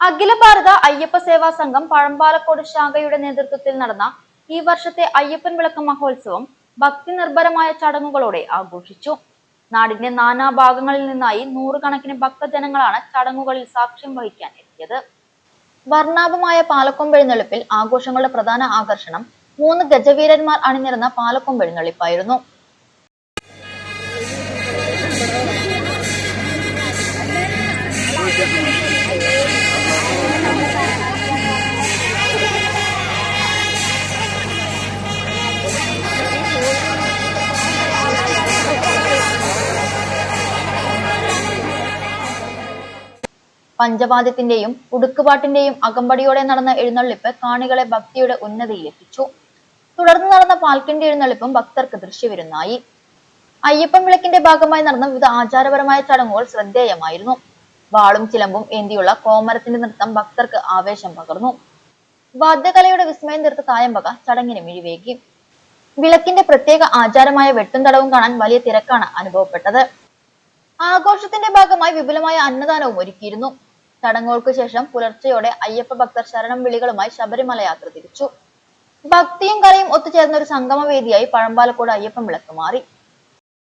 അഖില ഭാരത അയ്യപ്പ സേവാ സംഘം പഴമ്പാലക്കോട് ശാഖയുടെ നേതൃത്വത്തിൽ നടന്ന ഈ വർഷത്തെ അയ്യപ്പൻ വിളക്ക് മഹോത്സവം ഭക്തി നിർഭരമായ ചടങ്ങുകളോടെ ആഘോഷിച്ചു. നാടിന്റെ നാനാഭാഗങ്ങളിൽ നിന്നായി നൂറുകണക്കിന് ഭക്തജനങ്ങളാണ് ചടങ്ങുകളിൽ സാക്ഷ്യം വഹിക്കാൻ എത്തിയത്. വർണ്ണാഭമായ പാലക്കൊമ്പെഴുന്നള്ളിപ്പിൽ ആഘോഷങ്ങളുടെ പ്രധാന ആകർഷണം 3 ഗജവീരന്മാർ അണിനിരന്ന പാലക്കൊമ്പെഴുന്നള്ളിപ്പായിരുന്നു. പഞ്ചവാദ്യത്തിന്റെയും ഉടുക്കുപാട്ടിന്റെയും അകമ്പടിയോടെ നടന്ന എഴുന്നള്ളിപ്പ് കാണികളെ ഭക്തിയുടെ ഉന്നതിയിലെത്തിച്ചു. തുടർന്ന് നടന്ന പാൽക്കിണ്ടി എഴുന്നള്ളിപ്പും ഭക്തർക്ക് ദൃശ്യവിരുന്നായി. അയ്യപ്പൻ വിളക്കിന്റെ ഭാഗമായി നടന്ന വിവിധ ആചാരപരമായ ചടങ്ങുകൾ ശ്രദ്ധേയമായിരുന്നു. വാളും ചിലമ്പും ഏന്തിയുള്ള കോമരത്തിന്റെ നൃത്തം ഭക്തർക്ക് ആവേശം പകർന്നു. വാദ്യകലയുടെ വിസ്മയം തീർത്ത തായമ്പക ചടങ്ങിന് മിഴിവേകി. വിളക്കിന്റെ പ്രത്യേക ആചാരമായ വെട്ടും തടവും കാണാൻ വലിയ തിരക്കാണ് അനുഭവപ്പെട്ടത്. ആഘോഷത്തിന്റെ ഭാഗമായി വിപുലമായ അന്നദാനവും ഒരുക്കിയിരുന്നു. ചടങ്ങുകൾക്ക് ശേഷം പുലർച്ചെയോടെ അയ്യപ്പ ഭക്തർ ശരണം വിളികളുമായി ശബരിമല യാത്ര തിരിച്ചു. ഭക്തിയും കലയും ഒത്തുചേർന്ന ഒരു സംഗമവേദിയായി പഴമ്പാലക്കോട് അയ്യപ്പൻ വിളക്ക് മാറി.